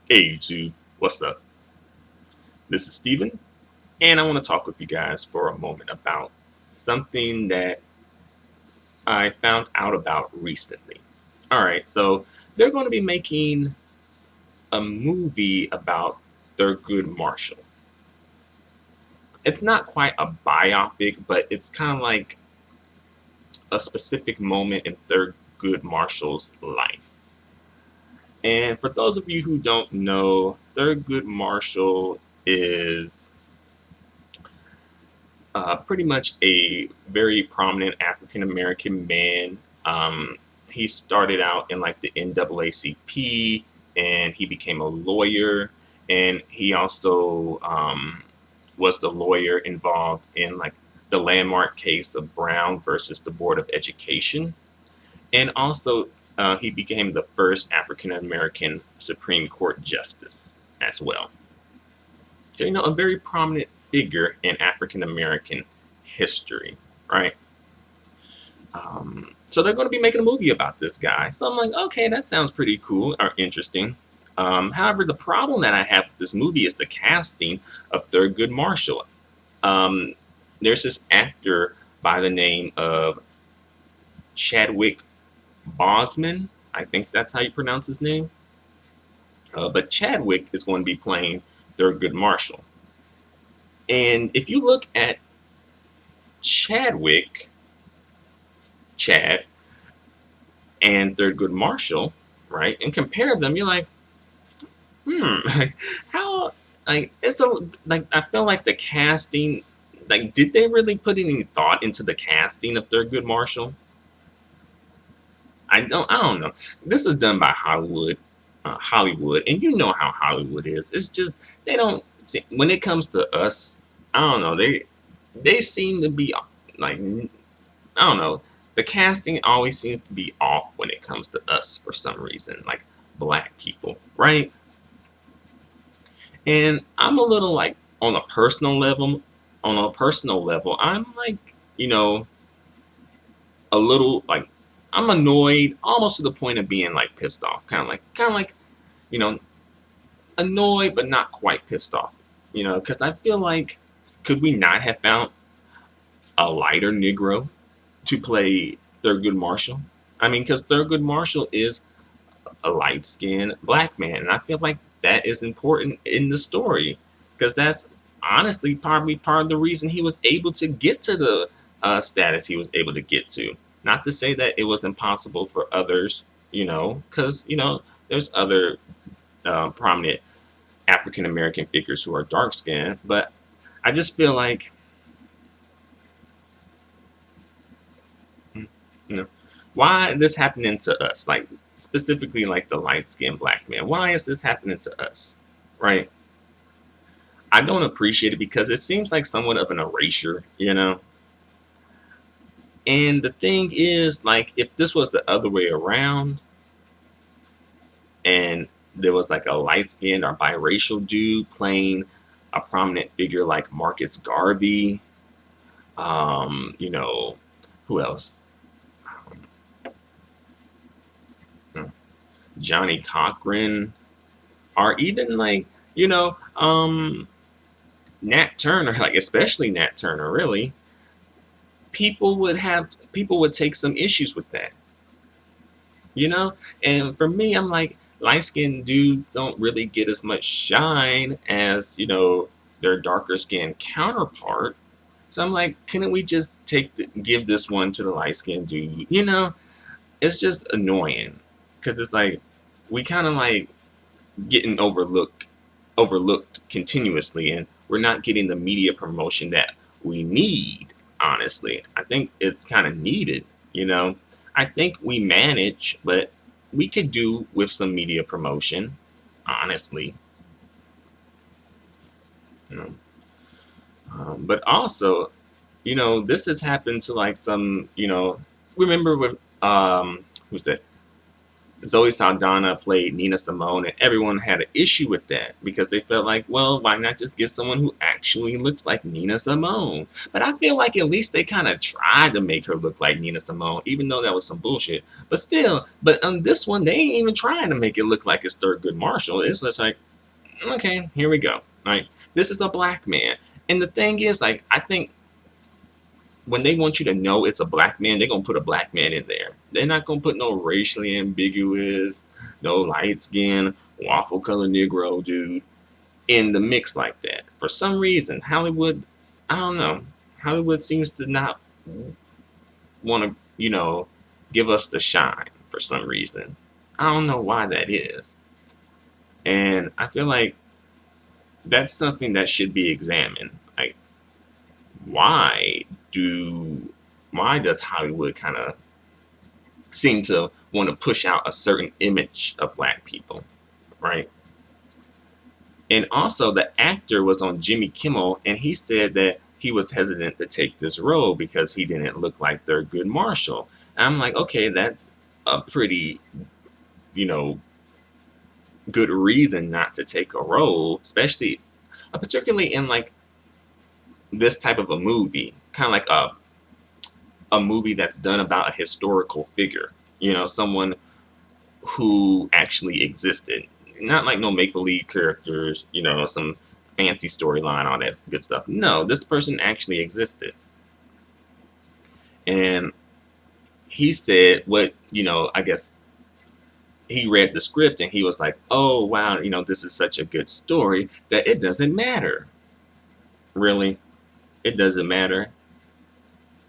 Hey YouTube, what's up? This is Steven, and I want to talk with you guys for a moment about something that I found out about recently. Alright, so they're going to be making a movie about Thurgood Marshall. It's not quite a biopic, but it's kind of like a specific moment in Thurgood Marshall's life. And for those of you who don't know, Thurgood Marshall is pretty much a very prominent African American man. He started out in like the NAACP, and he became a lawyer, and he also was the lawyer involved in like the landmark case of Brown versus the Board of Education, and also he became the first African American Supreme Court justice as well. So, a very prominent figure in African American history, right? So they're going to be making a movie about this guy. So I'm like, okay, that sounds pretty cool or interesting. However, the problem that I have with this movie is the casting of Thurgood Marshall. Um, there's this actor by the name of Chadwick Boseman. I think that's how you pronounce his name. But Chadwick is going to be playing Thurgood Marshall. And if you look at Chadwick, Chad, and Thurgood Marshall, right, and compare them, you're like, how, like, it's a, like, I feel like the casting, like, did they really put any thought into the casting of Thurgood Marshall? I don't know. This is done by Hollywood, and you know how Hollywood is. It's just they don't see, when it comes to us. I don't know. They seem to be like, I don't know. The casting always seems to be off when it comes to us for some reason, like black people, right? And I'm a little like on a personal level. On a personal level, I'm like, a little like I'm annoyed, almost to the point of being like pissed off, kind of like, you know, annoyed but not quite pissed off, because I feel like could we not have found a lighter Negro to play Thurgood Marshall? I mean, because Thurgood Marshall is a light skinned black man, and I feel like that is important in the story because that's honestly probably part of the reason he was able to get to the status he was able to get to. Not to say that it was impossible for others, because there's other prominent African American figures who are dark skinned, but I just feel like you know why this happening to us, like specifically like the light skinned black man. Why is this happening to us, right? I don't appreciate it because it seems like somewhat of an erasure. And the thing is, like, if this was the other way around, and there was like a light skinned or biracial dude playing a prominent figure like Marcus Garvey, who else? Johnny Cochran, or even like, Nat Turner, like especially Nat Turner, really, people would take some issues with that, you know? And for me, I'm like, light skinned dudes don't really get as much shine as, their darker skinned counterpart. So I'm like, couldn't we just give this one to the light skinned dude? It's just annoying because it's like we kind of like getting overlooked continuously, and we're not getting the media promotion that we need. Honestly, I think it's kind of needed. I think we manage, but we could do with some media promotion, honestly. you know but also, this has happened to like some, remember with who's that, Zoe Saldana played Nina Simone, and everyone had an issue with that because they felt like, well, why not just get someone who actually looks like Nina Simone? But I feel like at least they kind of tried to make her look like Nina Simone, even though that was some bullshit. But still, but on this one, they ain't even trying to make it look like it's Thurgood Marshall. It's just like, okay, here we go. Right, this is a black man, and the thing is, like, I think when they want you to know it's a black man, they're gonna put a black man in there. They're not gonna put no racially ambiguous, no light skin, waffle color Negro dude in the mix like that. For some reason, Hollywood, I don't know, Hollywood seems to not want to, give us the shine for some reason. I don't know why that is. And I feel like that's something that should be examined. Like, why do why does Hollywood kind of seem to want to push out a certain image of black people, right? And also, the actor was on Jimmy Kimmel, and he said that he was hesitant to take this role because he didn't look like Thurgood Marshall. And I'm like, okay, that's a pretty, you know, good reason not to take a role, especially, particularly in like this type of a movie, kind of like a movie that's done about a historical figure, someone who actually existed, not like no make believe characters, some fancy storyline, all that good stuff. No, this person actually existed. And he said what, I guess he read the script and he was like, oh, wow, this is such a good story that it doesn't matter. Really? It doesn't matter.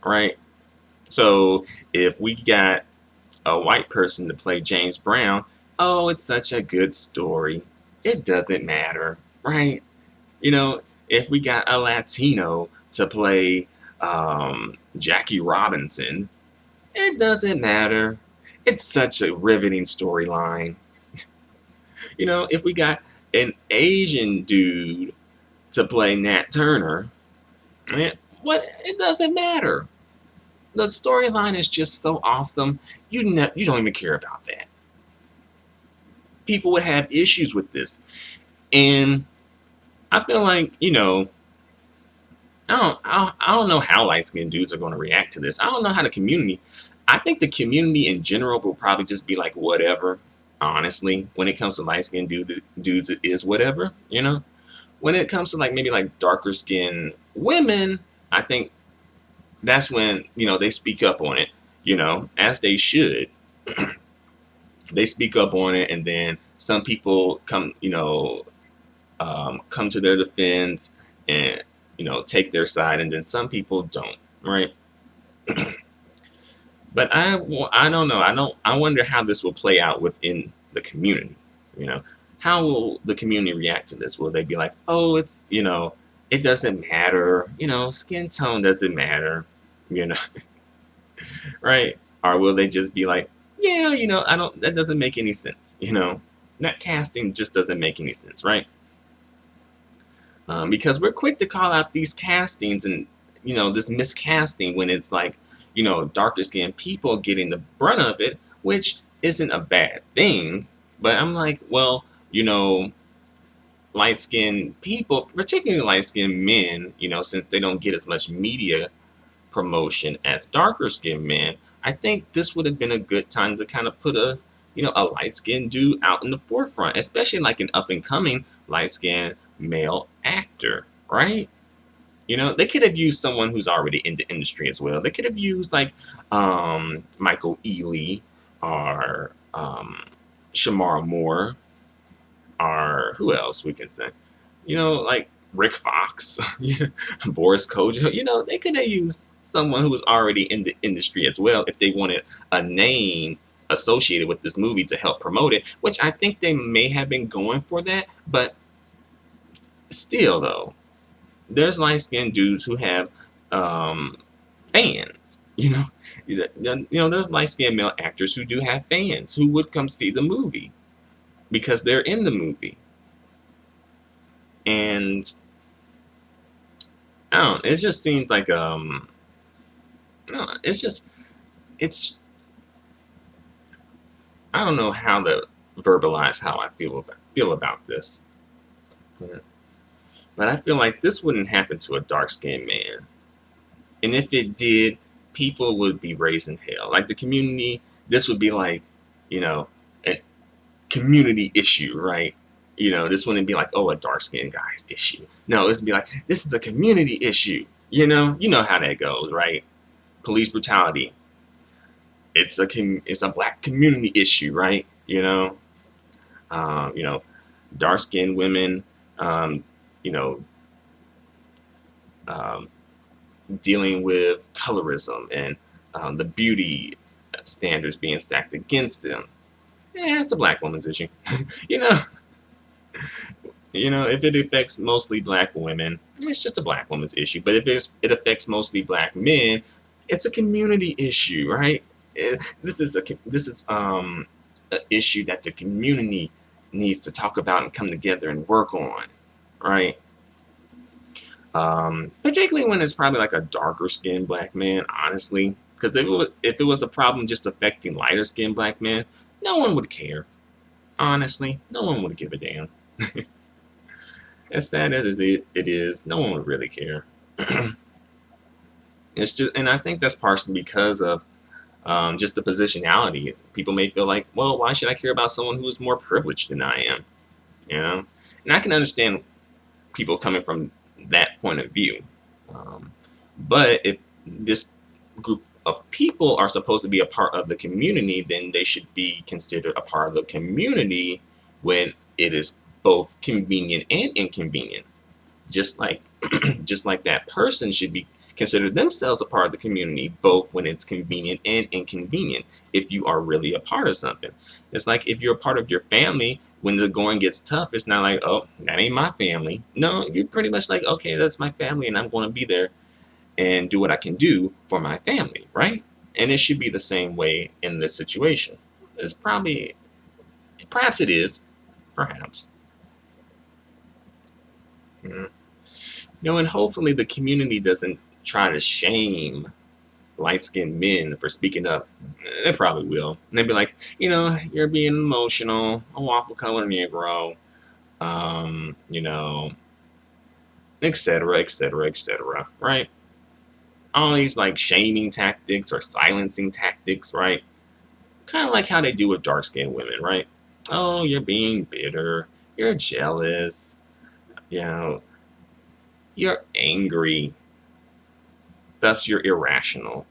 Right? So if we got a white person to play James Brown, oh, it's such a good story. It doesn't matter, right? If we got a Latino to play Jackie Robinson, it doesn't matter. It's such a riveting storyline. If we got an Asian dude to play Nat Turner, it doesn't matter. The storyline is just so awesome. You don't even care about that. People would have issues with this, and I feel like I don't know how light skinned dudes are going to react to this. I don't know how the community. I think the community in general will probably just be like whatever. Honestly, when it comes to light skinned dudes, it is whatever. When it comes to like maybe like darker skinned women, I think that's when they speak up on it. As they should. They speak up on it, and then some people come to their defense and take their side, and then some people don't, right? But I don't know. I wonder how this will play out within the community. You know, how will the community react to this? Will they be like, oh, it doesn't matter. Skin tone doesn't matter. You know, right? Or will they just be like, yeah, I don't. That doesn't make any sense. That casting just doesn't make any sense, right? Because we're quick to call out these castings and this miscasting when it's like darker skinned people getting the brunt of it, which isn't a bad thing. But I'm like, well, light skinned people, particularly light skinned men, since they don't get as much media promotion as darker skinned men, I think this would have been a good time to kind of put a light skinned dude out in the forefront, especially like an up and coming light skinned male actor, right? They could have used someone who's already in the industry as well. They could have used like Michael Ealy or Shamar Moore or who else we can say, like Rick Fox, Boris Kojo. They could have used someone who was already in the industry as well if they wanted a name associated with this movie to help promote it, which I think they may have been going for that, but still though, there's light skinned dudes who have fans. There's light skinned male actors who do have fans who would come see the movie because they're in the movie. And I don't know, it just seems like I don't know, it's I don't know how to verbalize how I feel about this. But I feel like this wouldn't happen to a dark-skinned man. And if it did, people would be raising hell. Like the community, this would be like, you know, a community issue, right? This wouldn't be like, oh, a dark-skinned guy's issue. No, this would be like, this is a community issue. You know how that goes, right? Police brutality. It's a black community issue, right? Um, you know, dark-skinned women, um, you know, um, dealing with colorism and the beauty standards being stacked against them. Yeah, it's a black woman's issue. you know, if it affects mostly black women, it's just a black woman's issue. But if it affects mostly black men, it's a community issue, right? This is an issue that the community needs to talk about and come together and work on, right? Particularly when it's probably like a darker skinned black man, honestly. Because if it was a problem just affecting lighter skinned black men, no one would care. Honestly, no one would give a damn. As sad as it is, no one would really care. It's just, and I think that's partially because of just the positionality. People may feel like, well, why should I care about someone who is more privileged than I am? And I can understand people coming from that point of view. But if this group of people are supposed to be a part of the community, then they should be considered a part of the community when it is both convenient and inconvenient. Just like just like that person should be considered themselves a part of the community, both when it's convenient and inconvenient, if you are really a part of something. It's like if you're a part of your family, when the going gets tough, it's not like, oh, that ain't my family. No, you're pretty much like, okay, that's my family, and I'm going to be there and do what I can do for my family, right? And it should be the same way in this situation. Perhaps it is, perhaps. And hopefully the community doesn't try to shame light-skinned men for speaking up. They probably will. And they'd be like, you're being emotional, a waffle color Negro, etc., etc., etc., right? All these like shaming tactics or silencing tactics, right? Kind of like how they do with dark-skinned women, right? Oh, you're being bitter, you're jealous, you're angry, thus you're irrational,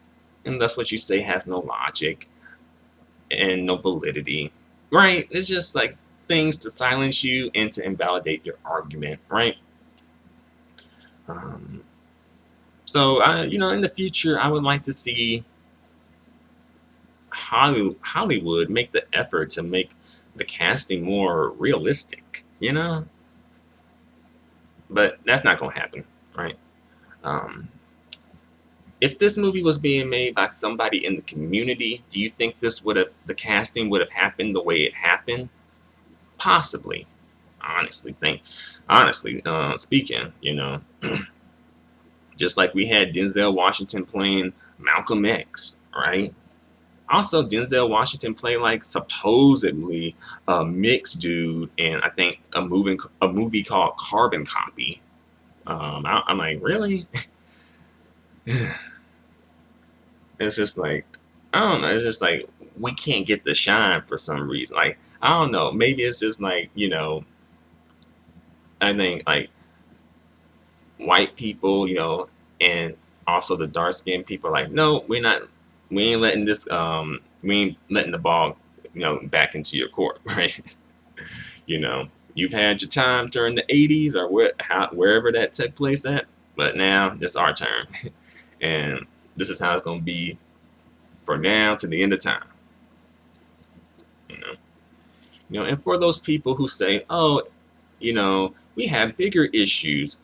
and thus what you say has no logic and no validity, right? It's just like things to silence you and to invalidate your argument, right? So in the future, I would like to see Hollywood make the effort to make the casting more realistic, but that's not going to happen, right? If this movie was being made by somebody in the community, do you think the casting would have happened the way it happened? Possibly. Honestly speaking, just like we had Denzel Washington playing Malcolm X, right? Also, Denzel Washington played like supposedly a mixed dude in I think a movie called Carbon Copy. I'm like, really? It's just like, I don't know. It's just like we can't get the shine for some reason. Like, I don't know. Maybe it's just like, I think like white people, and also the dark skinned people are like, no, we ain't letting the ball, back into your court, right? You've had your time during the 80s or wherever that took place at, but now it's our turn. And this is how it's going to be from now to the end of time. And for those people who say, oh, we have bigger issues,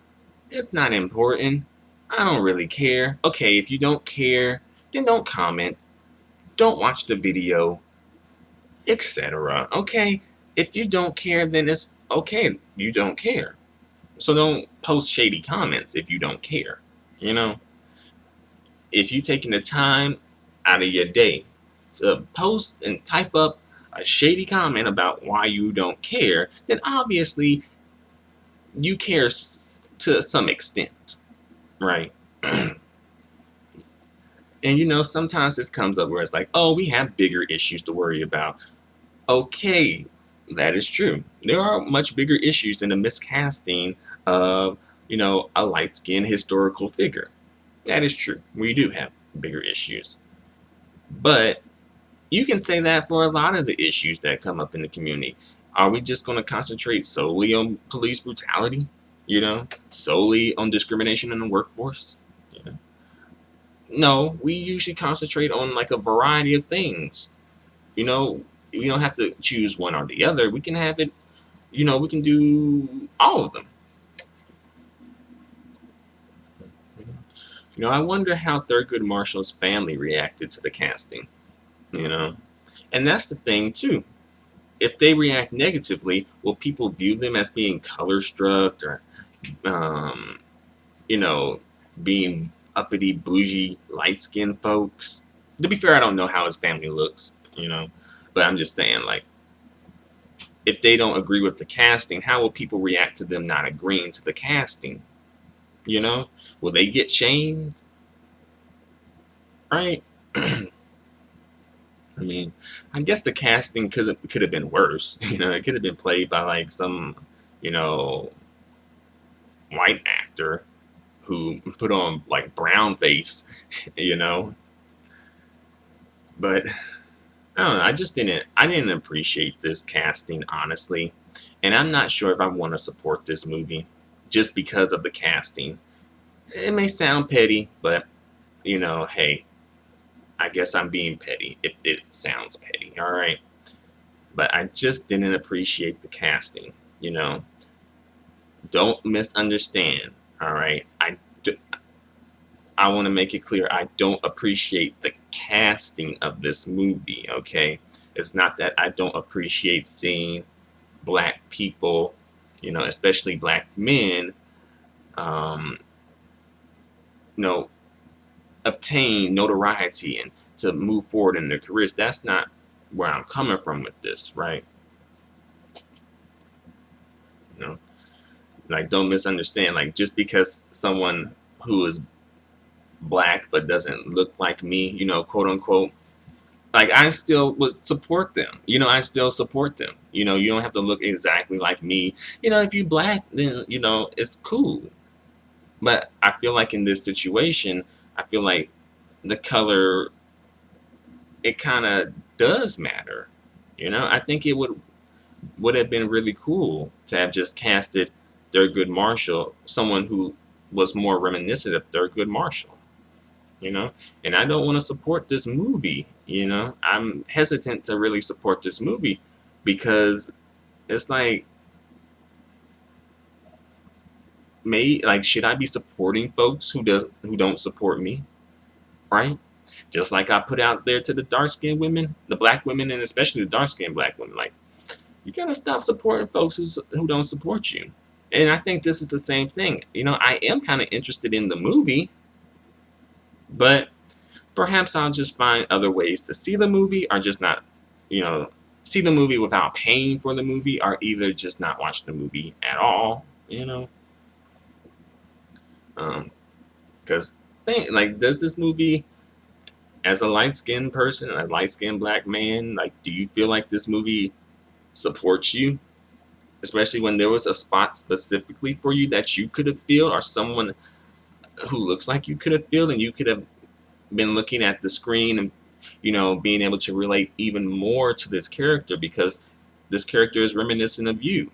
it's not important. I don't really care. Okay, if you don't care, then don't comment. Don't watch the video, etc. Okay, if you don't care, then it's okay. You don't care. So don't post shady comments if you don't care. If you're taking the time out of your day to post and type up a shady comment about why you don't care, then obviously you care to some extent, right? And sometimes this comes up where it's like, oh, we have bigger issues to worry about. Okay, that is true. There are much bigger issues than the miscasting of, a light-skinned historical figure. That is true. We do have bigger issues. But you can say that for a lot of the issues that come up in the community. Are we just going to concentrate solely on police brutality? Solely on discrimination in the workforce? No, we usually concentrate on like a variety of things. We don't have to choose one or the other. We can have it, we can do all of them. I wonder how Thurgood Marshall's family reacted to the casting, and that's the thing too. If they react negatively, will people view them as being color struck or, um, you know, being uppity, bougie, light skinned folks? To be fair, I don't know how his family looks, but I'm just saying, like, if they don't agree with the casting, how will people react to them not agreeing to the casting? Will they get shamed? Right? I mean, I guess the casting could have been worse. It could have been played by like some, you know, white actor who put on like brown face, you know. But I don't know. I didn't appreciate this casting, honestly, and I'm not sure if I want to support this movie just because of the casting. It may sound petty, but hey, I guess I'm being petty if it sounds petty. All right. But I just didn't appreciate the casting. Don't misunderstand. All right. I want to make it clear I don't appreciate the casting of this movie. Okay. It's not that I don't appreciate seeing black people, especially black men, um, you know, obtain notoriety and to move forward in their careers. That's not where I'm coming from with this, right? You know, like, don't misunderstand. Like, just because someone who is black but doesn't look like me, quote unquote, like, I still would support them. I still support them. You don't have to look exactly like me. If you black, then it's cool. But I feel like in this situation, I feel like the color, it kind of does matter. I think it would have been really cool to have just casted Thurgood Marshall, someone who was more reminiscent of Thurgood Marshall. And I don't want to support this movie. I'm hesitant to really support this movie because it's like, should I be supporting folks who don't support me, right? Just like I put out there to the dark skinned women, the black women, and especially the dark skinned black women, like, you gotta stop supporting folks who don't support you. And I think this is the same thing. I am kind of interested in the movie, but perhaps I'll just find other ways to see the movie, or just not, see the movie without paying for the movie, or either just not watch the movie at all. Because does this movie, as a light skinned person, a light skinned black man, like, do you feel like this movie supports you? Especially when there was a spot specifically for you that you could have filled, or someone who looks like you could have filled, and you could have been looking at the screen and being able to relate even more to this character because this character is reminiscent of you,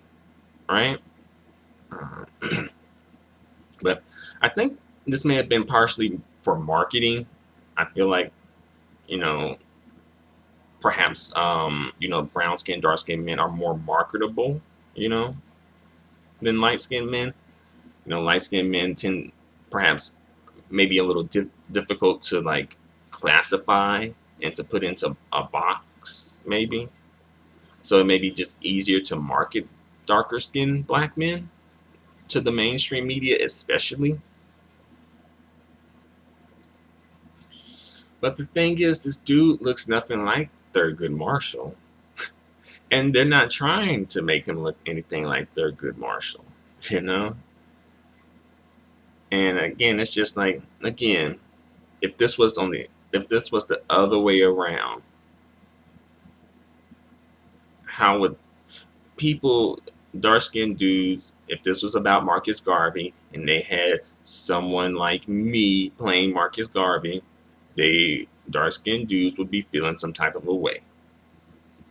right? But I think this may have been partially for marketing. I feel like, perhaps, brown skinned, dark skinned men are more marketable, than light skinned men. Light skinned men tend, perhaps, maybe a little difficult to like classify and to put into a box, maybe. So it may be just easier to market darker skinned black men to the mainstream media, especially. But the thing is, this dude looks nothing like Thurgood Marshall. And they're not trying to make him look anything like Thurgood Marshall, you know? And again, it's just like, again, if this was the other way around, how would people, dark skinned dudes, if this was about Marcus Garvey and they had someone like me playing Marcus Garvey, they dark skinned dudes would be feeling some type of a way.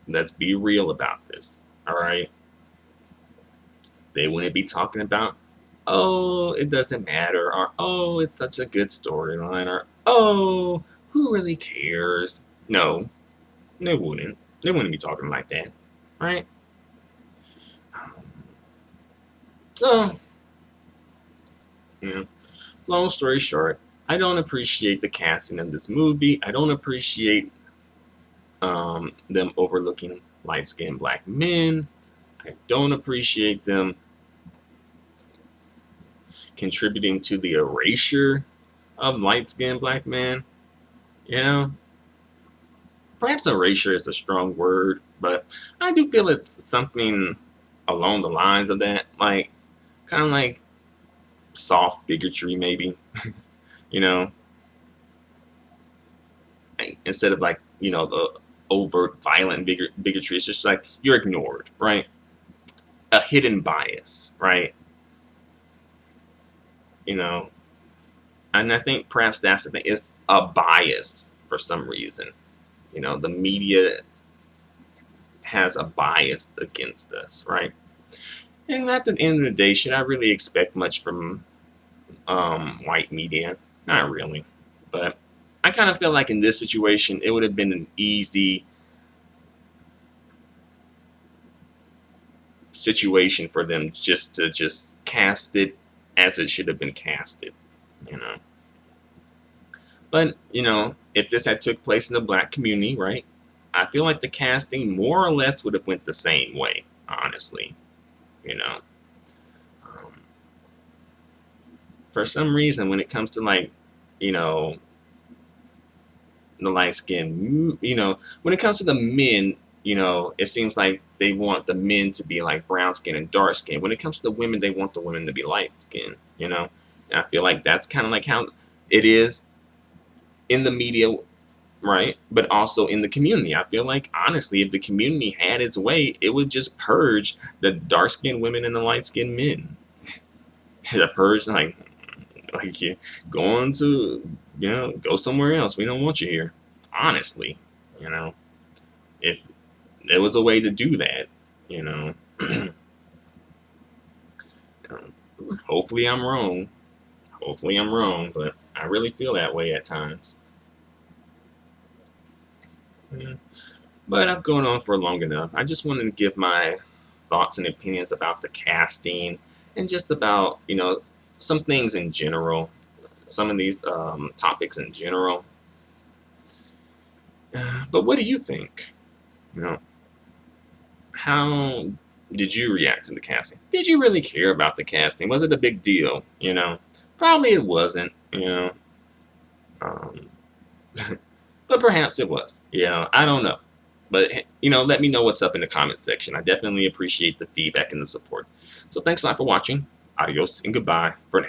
Let's be real about this. All right. They wouldn't be talking about, oh, it doesn't matter, or oh, it's such a good storyline, or oh, who really cares? No, they wouldn't. They wouldn't be talking like that, right? So, yeah, long story short, I don't appreciate the casting of this movie. I don't appreciate them overlooking light-skinned black men. I don't appreciate them contributing to the erasure of light-skinned black men. You know, perhaps erasure is a strong word, but I do feel it's something along the lines of that, like kind of like soft bigotry, maybe. You know, instead of like, you know, the overt violent bigotry, it's just like you're ignored, right? A hidden bias, right? You know, and I think perhaps that's the thing. It's a bias for some reason. You know, the media has a bias against us, right? And at the end of the day, should I really expect much from white media? Not really. But I kind of feel like in this situation, it would have been an easy situation for them just to cast it as it should have been casted, you know. But, you know, if this had took place in the black community, right, I feel like the casting more or less would have went the same way, honestly, you know. For some reason, when it comes to, like, you know, the light skin, you know, when it comes to the men, you know, it seems like they want the men to be like brown skin and dark skin. When it comes to the women, they want the women to be light skin, you know. And I feel like that's kind of like how it is in the media, right? But also in the community. I feel like, honestly, if the community had its way, it would just purge the dark skinned women and the light skinned men. The purge, like you're going to, you know, go somewhere else. We don't want you here. Honestly, you know, if there was a way to do that, you know. Hopefully I'm wrong. Hopefully I'm wrong, but I really feel that way at times. Yeah. But I've gone on for long enough. I just wanted to give my thoughts and opinions about the casting and just about, you know, some things in general, some of these topics in general. But what do you think? You know, how did you react to the casting? Did you really care about the casting? Was it a big deal? You know, probably it wasn't. You know, um, but perhaps it was. You know, I don't know. But you know, let me know what's up in the comment section. I definitely appreciate the feedback and the support. So thanks a lot for watching. Adios and goodbye for now.